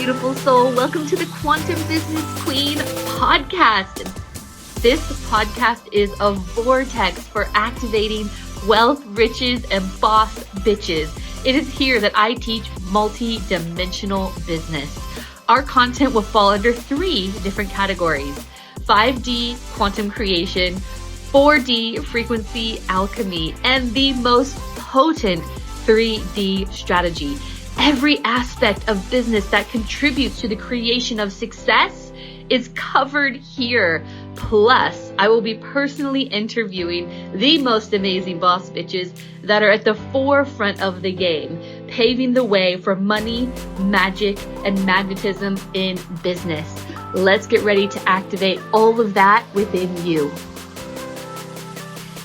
beautiful soul. Welcome to the Quantum Business Queen podcast. This podcast is a vortex for activating wealth, riches, and boss bitches. It is here that I teach multi-dimensional business. Our content will fall under 3 different categories: 5D quantum creation, 4D frequency alchemy, and the most potent 3D strategy. Every aspect of business that contributes to the creation of success is covered here. Plus, I will be personally interviewing the most amazing boss bitches that are at the forefront of the game, paving the way for money, magic, and magnetism in business. Let's get ready to activate all of that within you.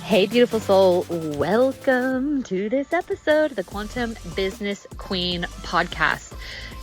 Hey, beautiful soul. Welcome to this episode of the Quantum Business Queen podcast.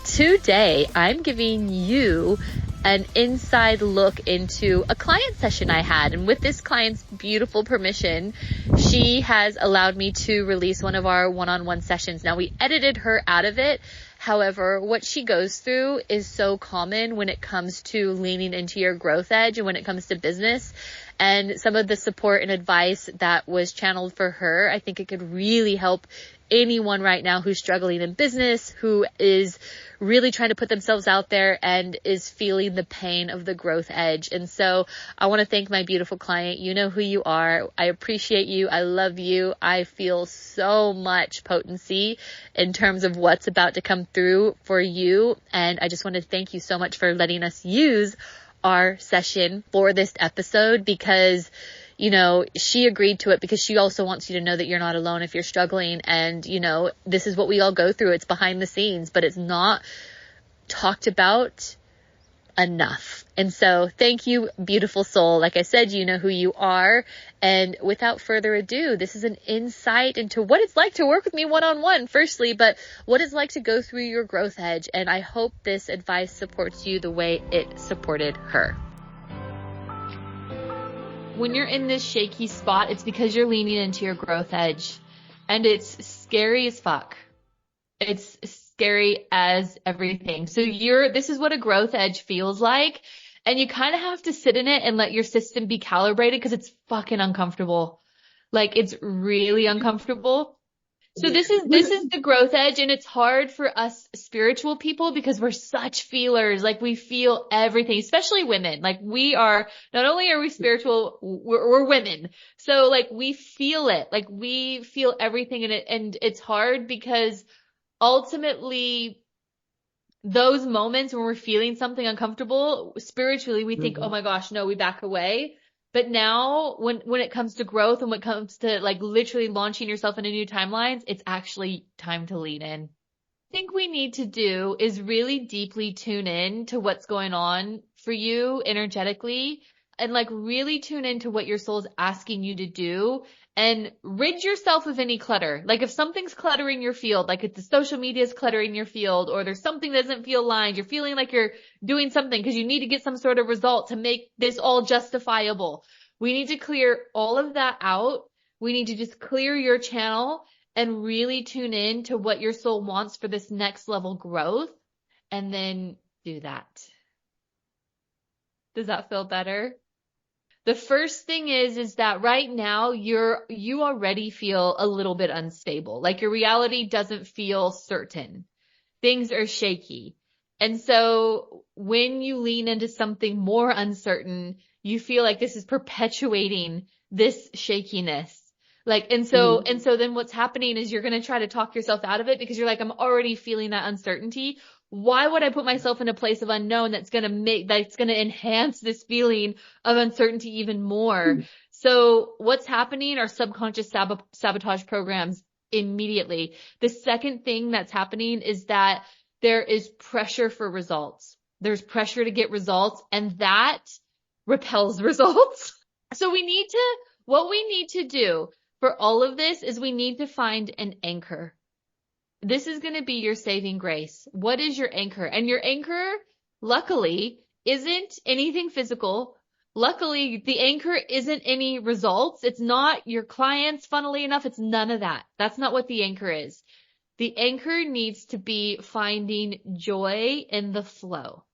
Today, I'm giving you an inside look into a client session I had. And with this client's beautiful permission, she has allowed me to release one of our one-on-one sessions. Now, we edited her out of it. However, what she goes through is so common when it comes to leaning into your growth edge and when it comes to business. And some of the support and advice that was channeled for her, I think it could really help anyone right now who's struggling in business, who is really trying to put themselves out there and is feeling the pain of the growth edge. And so I want to thank my beautiful client. You know who you are. I appreciate you. I love you. I feel so much potency in terms of what's about to come through for you. And I just want to thank you so much for letting us use our session for this episode, because she agreed to it because she also wants you to know that you're not alone if you're struggling. And, this is what we all go through. It's behind the scenes, but it's not talked about enough. And so thank you, beautiful soul. Like I said, you know who you are. And without further ado, this is an insight into what it's like to work with me one-on-one, firstly, but what it's like to go through your growth edge. And I hope this advice supports you the way it supported her. When you're in this shaky spot, it's because you're leaning into your growth edge, and it's scary as fuck. It's scary as everything. So this is what a growth edge feels like. And you kind of have to sit in it and let your system be calibrated, because it's fucking uncomfortable. Like, it's really uncomfortable. So this is the growth edge, and it's hard for us spiritual people because we're such feelers. Like, we feel everything, especially women. Like, not only are we spiritual, we're women. So like, we feel it. Like, we feel everything in it. And it's hard because ultimately those moments when we're feeling something uncomfortable spiritually, we think, oh my gosh, no, we back away. But now when it comes to growth and when it comes to like literally launching yourself into new timelines, it's actually time to lean in. I think we need to do is really deeply tune in to what's going on for you energetically, and like really tune into what your soul's asking you to do, and rid yourself of any clutter. Like, if something's cluttering your field, like if the social media is cluttering your field, or there's something that doesn't feel aligned, you're feeling like you're doing something because you need to get some sort of result to make this all justifiable. We need to clear all of that out. We need to just clear your channel and really tune in to what your soul wants for this next level growth, and then do that. Does that feel better? The first thing is that right now you already feel a little bit unstable. Like, your reality doesn't feel certain. Things are shaky. And so when you lean into something more uncertain, you feel like this is perpetuating this shakiness. Like, and so then what's happening is you're going to try to talk yourself out of it because you're like, I'm already feeling that uncertainty. Why would I put myself in a place of unknown that's going to enhance this feeling of uncertainty even more? So what's happening are subconscious sabotage programs immediately. The second thing that's happening is that there is pressure for results. There's pressure to get results, and that repels results. So what we need to do for all of this is we need to find an anchor. This is going to be your saving grace. What is your anchor? And your anchor, luckily, isn't anything physical. Luckily, the anchor isn't any results. It's not your clients, funnily enough. It's none of that. That's not what the anchor is. The anchor needs to be finding joy in the flow.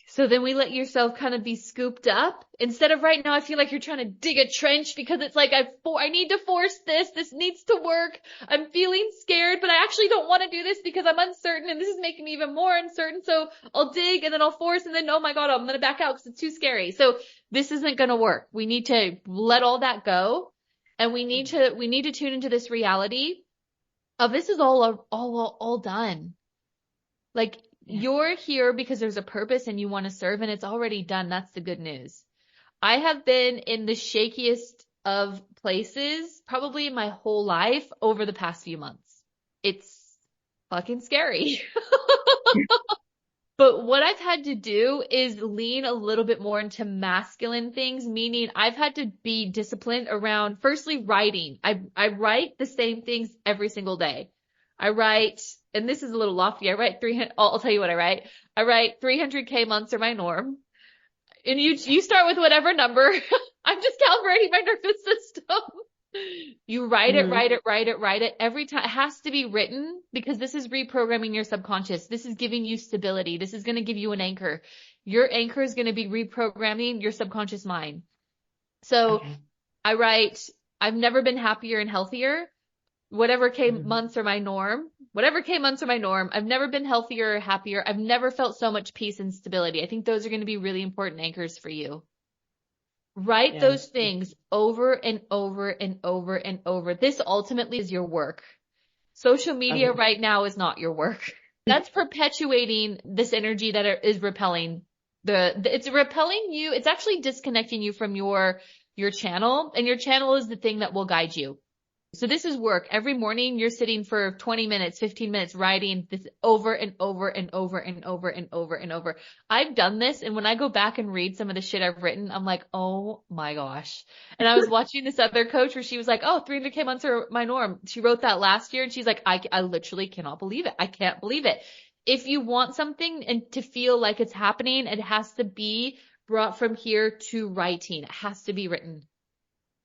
So then we let yourself kind of be scooped up instead of right now. I feel like you're trying to dig a trench because it's like, I need to force this. This needs to work. I'm feeling scared, but I actually don't want to do this because I'm uncertain and this is making me even more uncertain. So I'll dig and then I'll force and then, oh my God, I'm going to back out because it's too scary. So this isn't going to work. We need to let all that go and we need to tune into this reality of this is all done. Like, you're here because there's a purpose and you want to serve and it's already done. That's the good news. I have been in the shakiest of places probably in my whole life over the past few months. It's fucking scary. But what I've had to do is lean a little bit more into masculine things, meaning I've had to be disciplined around firstly writing. I write the same things every single day. I write, and this is a little lofty. I write 300, I'll tell you what I write. I write 300K months are my norm. And you start with whatever number. I'm just calibrating my nervous system. You write it every time. It has to be written because this is reprogramming your subconscious. This is giving you stability. This is going to give you an anchor. Your anchor is going to be reprogramming your subconscious mind. So I write, I've never been happier and healthier. Whatever came months are my norm. Whatever came months are my norm. I've never been healthier or happier. I've never felt so much peace and stability. I think those are going to be really important anchors for you. Write those things over and over and over and over. This ultimately is your work. Social media right now is not your work. That's perpetuating this energy that is repelling it's repelling you. It's actually disconnecting you from your channel, and your channel is the thing that will guide you. So this is work. Every morning you're sitting for 20 minutes, 15 minutes writing this over and over and over and over and over and over. I've done this, and when I go back and read some of the shit I've written, I'm like, oh my gosh. And I was watching this other coach where she was like, oh, 300K months are my norm. She wrote that last year and she's like, I literally cannot believe it. I can't believe it. If you want something and to feel like it's happening, it has to be brought from here to writing. It has to be written.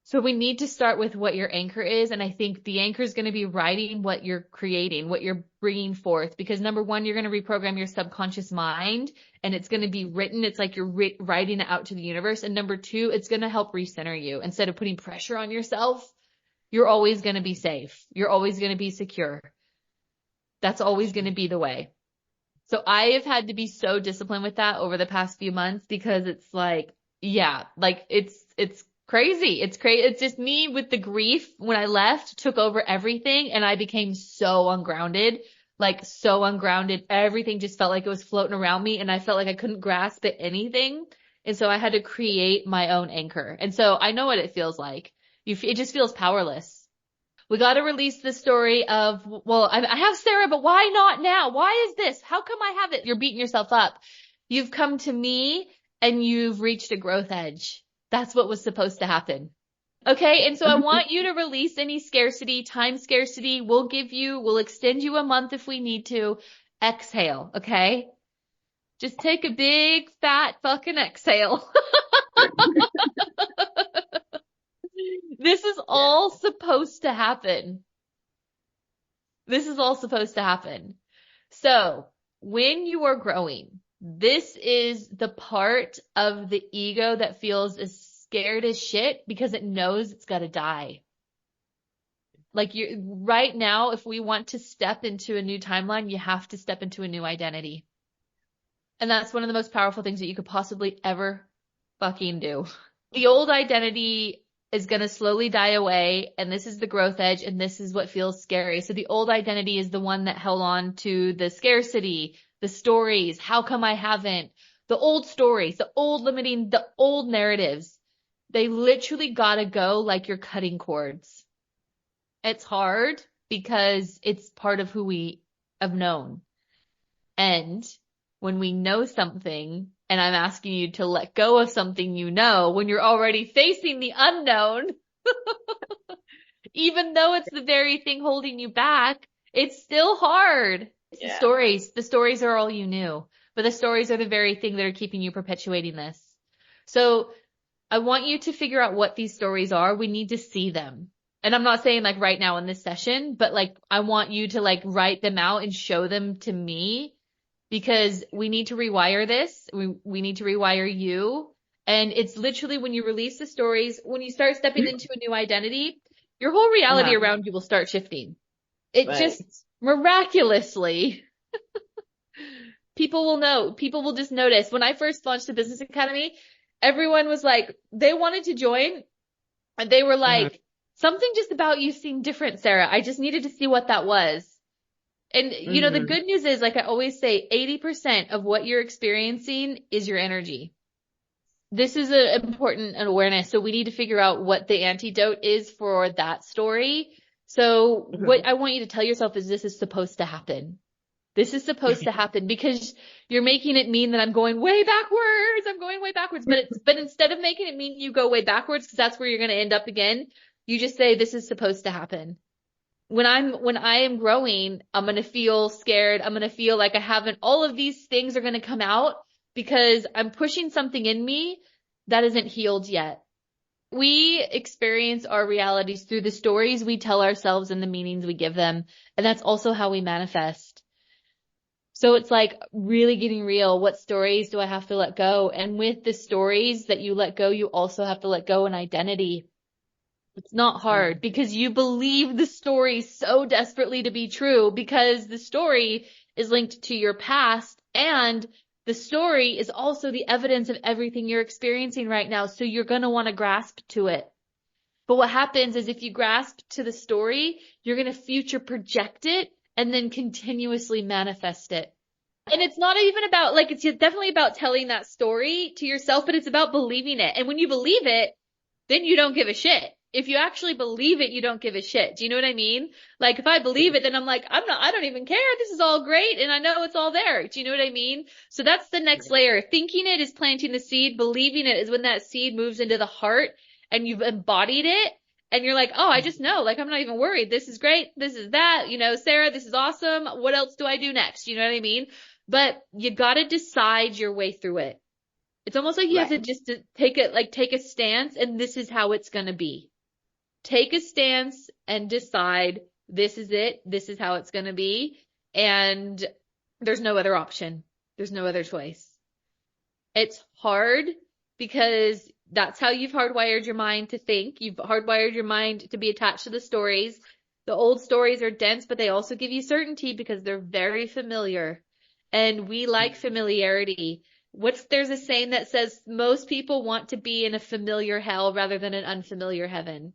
So we need to start with what your anchor is. And I think the anchor is going to be writing what you're creating, what you're bringing forth. Because number one, you're going to reprogram your subconscious mind and it's going to be written. It's like you're writing it out to the universe. And number two, it's going to help recenter you. Instead of putting pressure on yourself, you're always going to be safe. You're always going to be secure. That's always going to be the way. So I have had to be so disciplined with that over the past few months because it's like, yeah, like it's crazy. It's crazy. It's just me with the grief when I left took over everything and I became so ungrounded, like so ungrounded. Everything just felt like it was floating around me and I felt like I couldn't grasp at anything. And so I had to create my own anchor. And so I know what it feels like. It just feels powerless. We got to release the story of, well, I have Sarah, but why not now? Why is this? How come I have it? You're beating yourself up. You've come to me and you've reached a growth edge. That's what was supposed to happen. Okay. And so I want you to release any scarcity, time scarcity. We'll extend you a month if we need to. Exhale. Okay. Just take a big fat fucking exhale. This is all supposed to happen. This is all supposed to happen. So when you are growing, this is the part of the ego that feels as scared as shit because it knows it's got to die. Like right now, if we want to step into a new timeline, you have to step into a new identity. And that's one of the most powerful things that you could possibly ever fucking do. The old identity is going to slowly die away, and this is the growth edge, and this is what feels scary. So the old identity is the one that held on to the scarcity, the stories, how come I haven't, the old stories, the old limiting, the old narratives. They literally gotta go like you're cutting cords. It's hard because it's part of who we have known. And when we know something, and I'm asking you to let go of something you know, when you're already facing the unknown, even though it's the very thing holding you back, it's still hard. It's the stories. The stories are all you knew, but the stories are the very thing that are keeping you perpetuating this. So I want you to figure out what these stories are. We need to see them. And I'm not saying like right now in this session, but like I want you to like write them out and show them to me because we need to rewire this. We need to rewire you. And it's literally when you release the stories, when you start stepping into a new identity, your whole reality Uh-huh. around you will start shifting. It Right. just miraculously, people will know. People will just notice. When I first launched the Business Academy, everyone was like, they wanted to join and they were Mhm. like, something just about you seemed different, Sarah. I just needed to see what that was. And you know, the Mhm. good news is, like I always say, 80% of what you're experiencing is your energy. This is an important awareness. So we need to figure out what the antidote is for that story. So what Mhm. I want you to tell yourself is this is supposed to happen. This is supposed to happen because you're making it mean that I'm going way backwards. I'm going way backwards. But instead of making it mean you go way backwards, because that's where you're going to end up again, you just say this is supposed to happen. When I am growing, I'm going to feel scared. I'm going to feel like I haven't, all of these things are going to come out because I'm pushing something in me that isn't healed yet. We experience our realities through the stories we tell ourselves and the meanings we give them. And that's also how we manifest. So it's like really getting real. What stories do I have to let go? And with the stories that you let go, you also have to let go an identity. It's not hard because you believe the story so desperately to be true because the story is linked to your past and the story is also the evidence of everything you're experiencing right now. So you're going to want to grasp to it. But what happens is if you grasp to the story, you're going to future project it and then continuously manifest it. And it's not even about like, it's definitely about telling that story to yourself, but it's about believing it. And when you believe it, then you don't give a shit. If you actually believe it, you don't give a shit. Do you know what I mean? Like if I believe it, then I'm like, I don't even care. This is all great. And I know it's all there. Do you know what I mean? So that's the next layer. Thinking it is planting the seed. Believing it is when that seed moves into the heart and you've embodied it. And you're like, oh, I just know. Like, I'm not even worried. This is great. This is that. You know, Sarah, this is awesome. What else do I do next? You know what I mean? But you gotta decide your way through it. It's almost like you have Right. to just take a stance and this is how it's going to be. Take a stance and decide this is it. This is how it's going to be. And there's no other option. There's no other choice. It's hard because that's how you've hardwired your mind to think. You've hardwired your mind to be attached to the stories. The old stories are dense, but they also give you certainty because they're very familiar. And we like familiarity. There's a saying that says most people want to be in a familiar hell rather than an unfamiliar heaven.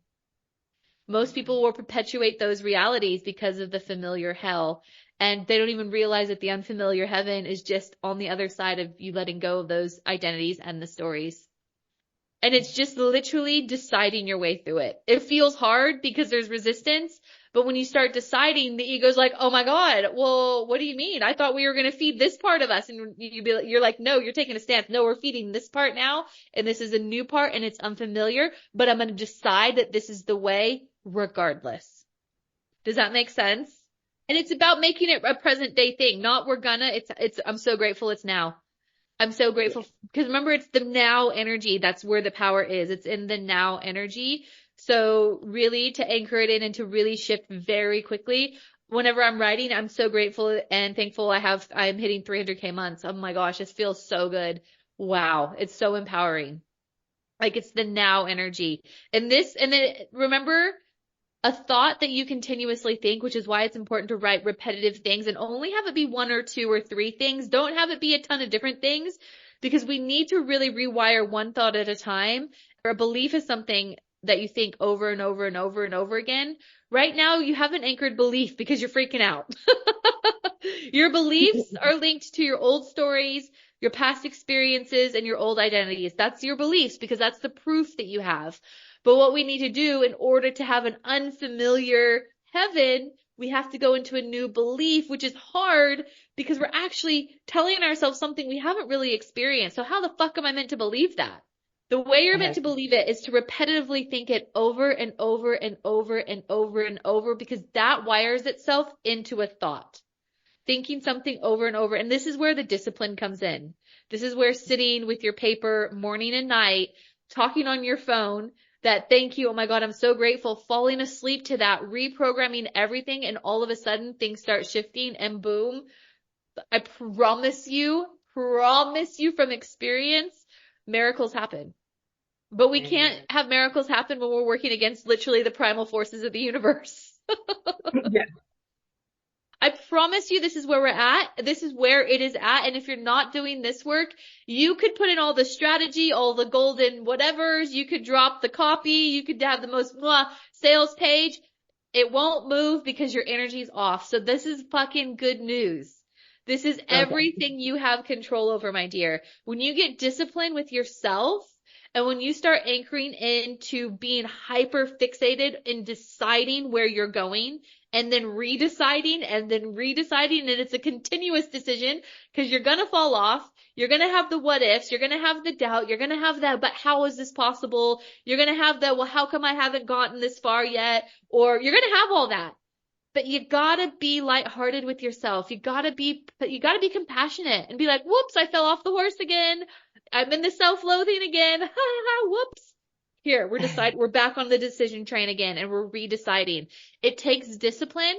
Most people will perpetuate those realities because of the familiar hell. And they don't even realize that the unfamiliar heaven is just on the other side of you letting go of those identities and the stories. And it's just literally deciding your way through it. It feels hard because there's resistance, but when you start deciding, the ego's like, "Oh my God, well, what do you mean? I thought we were going to feed this part of us." And you're like, "No, you're taking a stance. No, we're feeding this part now, and this is a new part and it's unfamiliar, but I'm going to decide that this is the way regardless." Does that make sense? And it's about making it a present day thing, not we're gonna, I'm so grateful it's now. I'm so Yeah. grateful because remember, it's the now energy. That's where the power is. It's in the now energy. So really to anchor it in and to really shift very quickly. Whenever I'm writing, I'm so grateful and thankful I'm hitting 300K months. Oh my gosh, this feels so good. Wow. It's so empowering. Like it's the now energy. And then remember a thought that you continuously think, which is why it's important to write repetitive things and only have it be one or two or three things. Don't have it be a ton of different things because we need to really rewire one thought at a time. Or a belief is something that you think over and over and over and over again. Right now, you have an anchored belief because you're freaking out. Your beliefs are linked to your old stories, your past experiences, and your old identities. That's your beliefs because that's the proof that you have. But what we need to do in order to have an unfamiliar heaven, we have to go into a new belief, which is hard because we're actually telling ourselves something we haven't really experienced. So how the fuck am I meant to believe that? The way you're meant Okay. to believe it is to repetitively think it over and over and over and over and over because that wires itself into a thought. Thinking something over and over. And this is where the discipline comes in. This is where sitting with your paper morning and night, talking on your phone, that thank you. Oh my God, I'm so grateful. Falling asleep to that, reprogramming everything. And all of a sudden things start shifting and boom, I promise you from experience, miracles happen. But we can't have miracles happen when we're working against literally the primal forces of the universe. Yeah. I promise you this is where we're at. This is where it is at. And if you're not doing this work, you could put in all the strategy, all the golden whatevers. You could drop the copy. You could have the most sales page. It won't move because your energy is off. So this is fucking good news. This is everything you have control over, my dear. When you get disciplined with yourself and when you start anchoring into being hyper fixated in deciding where you're going and then redeciding and then redeciding, and it's a continuous decision because you're going to fall off. You're going to have the what ifs. You're going to have the doubt. You're going to have that, but how is this possible? You're going to have the, well, how come I haven't gotten this far yet? Or you're going to have all that. But you gotta be lighthearted with yourself. You gotta be compassionate and be like, whoops, I fell off the horse again. I'm in the self-loathing again. Ha ha ha, whoops. Here, we're back on the decision train again and we're redeciding. It takes discipline.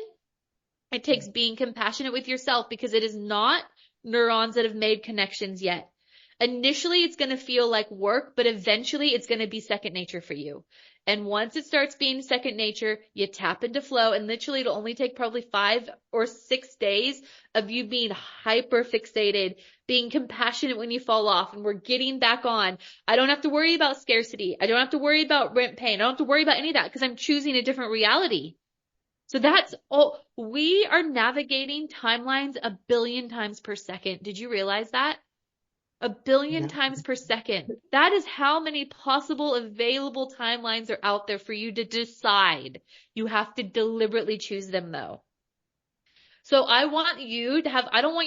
It takes being compassionate with yourself because it is not neurons that have made connections yet. Initially, it's going to feel like work, but eventually it's going to be second nature for you. And once it starts being second nature, you tap into flow and literally it'll only take probably 5 or 6 days of you being hyper fixated, being compassionate when you fall off and we're getting back on. I don't have to worry about scarcity. I don't have to worry about rent pain. I don't have to worry about any of that because I'm choosing a different reality. So that's all. We are navigating timelines 1 billion times per second. Did you realize that? 1 billion times per second. That is how many possible available timelines are out there for you to decide. You have to deliberately choose them though. So I don't want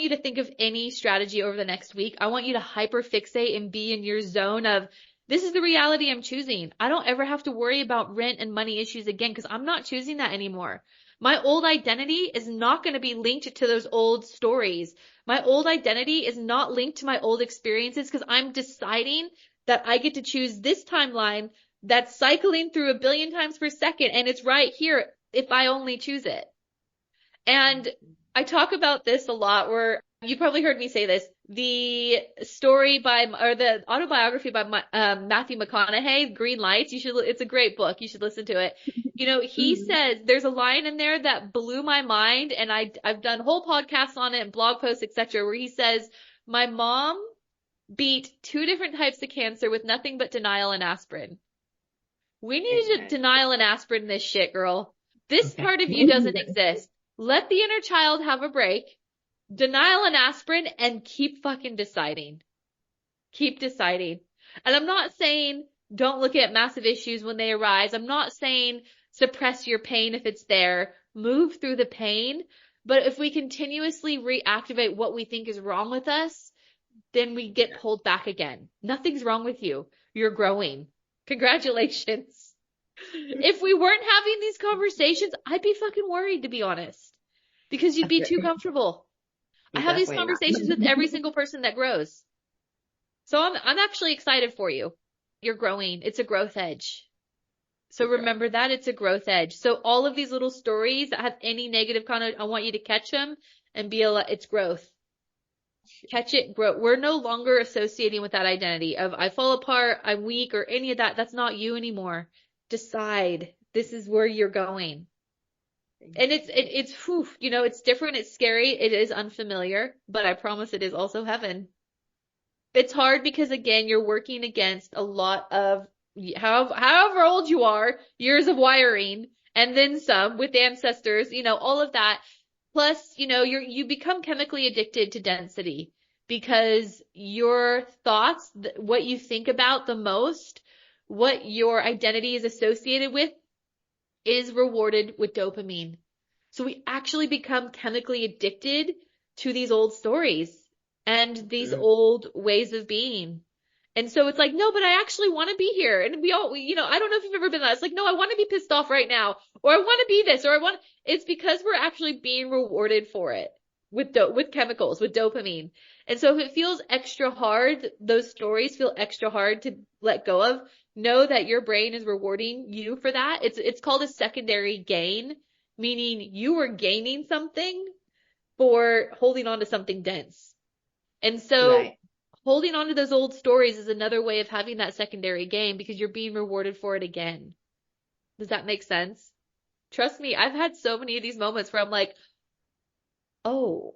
you to think of any strategy over the next week. I want you to hyper fixate and be in your zone of, this is the reality I'm choosing. I don't ever have to worry about rent and money issues again because I'm not choosing that anymore. My old identity is not going to be linked to those old stories. My old identity is not linked to my old experiences because I'm deciding that I get to choose this timeline that's cycling through 1 billion times per second and it's right here if I only choose it. And I talk about this a lot where you probably heard me say this, the the autobiography by Matthew McConaughey, Green Lights. It's a great book. You should listen to it. You know, he says there's a line in there that blew my mind and I've done whole podcasts on it and blog posts, etc., where he says, my mom beat 2 different types of cancer with nothing but denial and aspirin. We need to denial and aspirin this shit, girl. This part of you doesn't exist. Let the inner child have a break. Denial and aspirin and keep fucking deciding. Keep deciding. And I'm not saying don't look at massive issues when they arise. I'm not saying suppress your pain if it's there. Move through the pain. But if we continuously reactivate what we think is wrong with us, then we get pulled back again. Nothing's wrong with you. You're growing. Congratulations. If we weren't having these conversations, I'd be fucking worried, to be honest, because you'd be too comfortable. I have these conversations with every single person that grows. So I'm actually excited for you. You're growing. It's a growth edge. So remember that it's a growth edge. So all of these little stories that have any negative content, I want you to catch them and it's growth. Catch it, grow. We're no longer associating with that identity of I fall apart, I'm weak, or any of that. That's not you anymore. Decide this is where you're going. And it's whew, you know, it's different, it's scary, it is unfamiliar, but I promise it is also heaven. It's hard because again, you're working against a lot of however old you are, years of wiring, and then some with ancestors, you know, all of that. Plus, you know, you become chemically addicted to density because your thoughts, what you think about the most, what your identity is associated with is rewarded with dopamine. So we actually become chemically addicted to these old stories and these old ways of being. And so it's like, no, but I actually want to be here. And we all, you know, I don't know if you've ever been that. It's like, no, I want to be pissed off right now, or I want to be this, it's because we're actually being rewarded for it with chemicals, with dopamine. And so if it feels extra hard, those stories feel extra hard to let go of, know that your brain is rewarding you for that. It's called a secondary gain, meaning you were gaining something for holding on to something dense. And so Right. holding on to those old stories is another way of having that secondary gain because you're being rewarded for it again. Does that make sense? Trust me, I've had so many of these moments where I'm like, oh,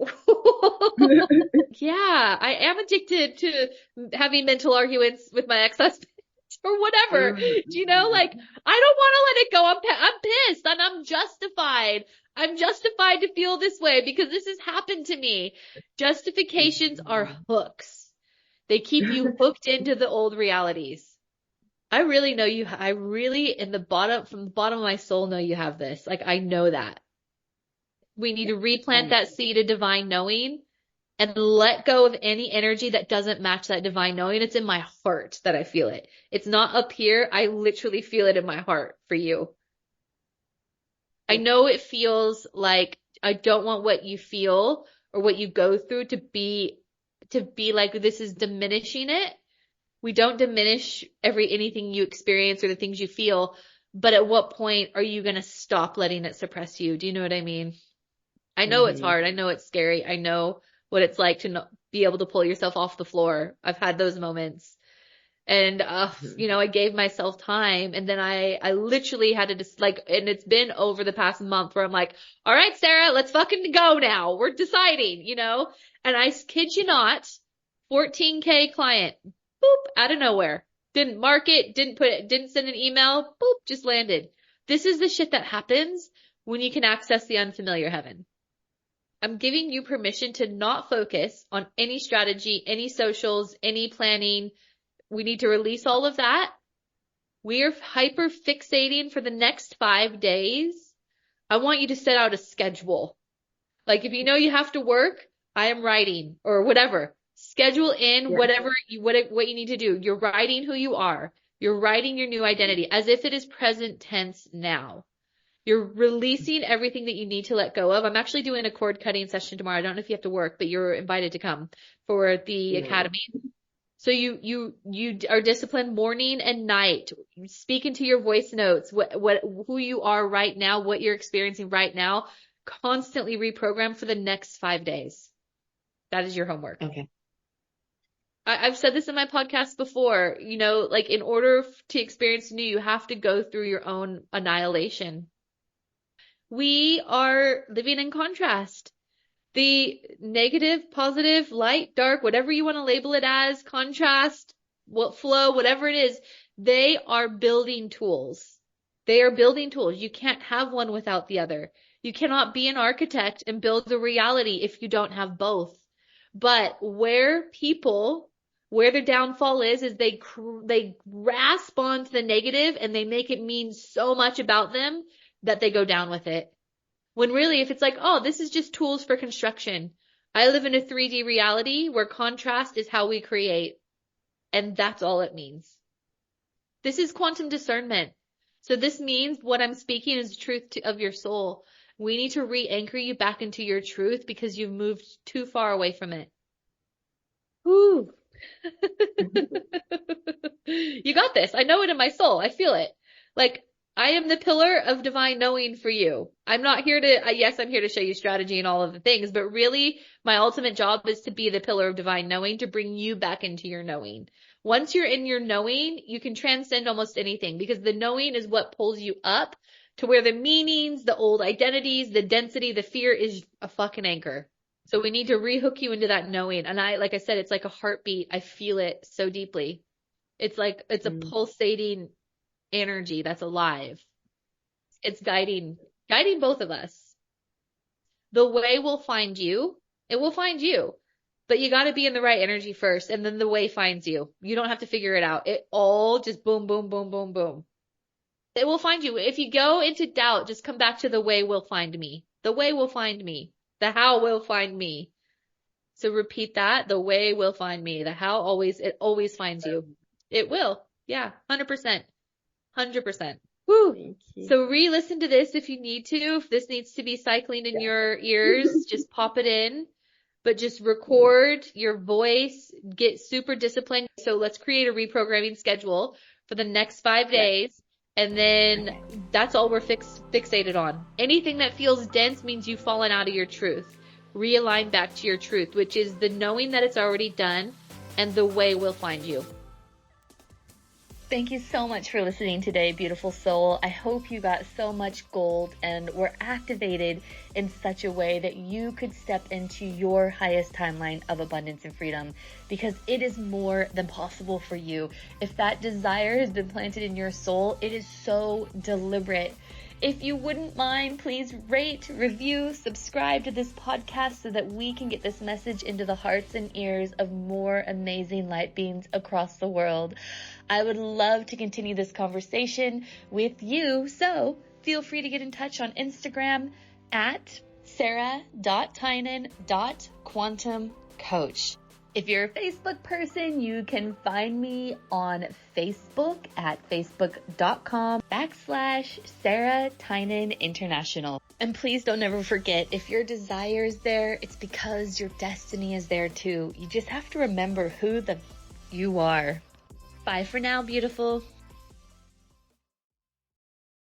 yeah, I am addicted to having mental arguments with my ex-husband or whatever. Do you know, like, I don't want to let it go. I'm pissed and I'm justified. I'm justified to feel this way because this has happened to me. Justifications are hooks. They keep you hooked into the old realities. I really know you, I really from the bottom of my soul know you have this. Like, I know that. We need to replant that seed of divine knowing and let go of any energy that doesn't match that divine knowing. It's in my heart that I feel it. It's not up here. I literally feel it in my heart for you. I know it feels like I don't want what you feel or what you go through to be like this is diminishing it. We don't diminish anything you experience or the things you feel, but at what point are you going to stop letting it suppress you? Do you know what I mean? I know it's hard. I know it's scary. I know what it's like to not be able to pull yourself off the floor. I've had those moments. And, I gave myself time and then I literally had to just and it's been over the past month where I'm like, all right, Sarah, let's fucking go now. We're deciding, and I kid you not, 14K client, boop, out of nowhere. Didn't mark it, didn't send an email, boop, just landed. This is the shit that happens when you can access the unfamiliar heaven. I'm giving you permission to not focus on any strategy, any socials, any planning. We need to release all of that. We are hyper fixating for the next 5 days. I want you to set out a schedule. Like if you know you have to work, I am writing or whatever. Schedule in whatever what you need to do. You're writing who you are. You're writing your new identity as if it is present tense now. You're releasing everything that you need to let go of. I'm actually doing a cord cutting session tomorrow. I don't know if you have to work, but you're invited to come for the academy. So you are disciplined morning and night. Speak into your voice notes, who you are right now, what you're experiencing right now. Constantly reprogram for the next 5 days. That is your homework. Okay. I've said this in my podcast before, like in order to experience new, you have to go through your own annihilation. We are living in contrast. The negative, positive, light, dark, whatever you want to label it as, contrast, flow, whatever it is, they are building tools. They are building tools. You can't have one without the other. You cannot be an architect and build a reality if you don't have both. But where their downfall is they grasp onto the negative and they make it mean so much about them that they go down with it. When really, if it's like, oh, this is just tools for construction. I live in a 3D reality where contrast is how we create. And that's all it means. This is quantum discernment. So this means what I'm speaking is the truth of your soul. We need to re-anchor you back into your truth because you've moved too far away from it. Woo. You got this. I know it in my soul. I feel it. Like, I am the pillar of divine knowing for you. I'm not here to, yes, I'm here to show you strategy and all of the things, but really my ultimate job is to be the pillar of divine knowing, to bring you back into your knowing. Once you're in your knowing, you can transcend almost anything because the knowing is what pulls you up to where the meanings, the old identities, the density, the fear is a fucking anchor. So we need to rehook you into that knowing. And like I said, it's like a heartbeat. I feel it so deeply. It's like, it's a pulsating energy that's alive. It's guiding both of us. The way will find you. It will find you. But you got to be in the right energy first, and then the way finds you. You don't have to figure it out. It all just boom, boom, boom, boom, boom. It will find you. If you go into doubt, just come back to the way will find me. The way will find me. The how will find me. So repeat that. The way will find me. The how it always finds you. It will. Yeah, 100%. 100%. Woo. So re-listen to this if you need to. If this needs to be cycling in your ears, just pop it in. But just record your voice, get super disciplined. So let's create a reprogramming schedule for the next 5 days. And then that's all we're fixated on. Anything that feels dense means you've fallen out of your truth. Realign back to your truth, which is the knowing that it's already done, and the way will find you. Thank you so much for listening today, beautiful soul. I hope you got so much gold and were activated in such a way that you could step into your highest timeline of abundance and freedom, because it is more than possible for you. If that desire has been planted in your soul, it is so deliberate. If you wouldn't mind, please rate, review, subscribe to this podcast so that we can get this message into the hearts and ears of more amazing light beings across the world. I would love to continue this conversation with you, so feel free to get in touch on Instagram at sarah.tynan.quantumcoach. If you're a Facebook person, you can find me on Facebook at facebook.com/Sarah Tynan International. And please don't ever forget, if your desire is there, it's because your destiny is there too. You just have to remember who you are. Bye for now, beautiful.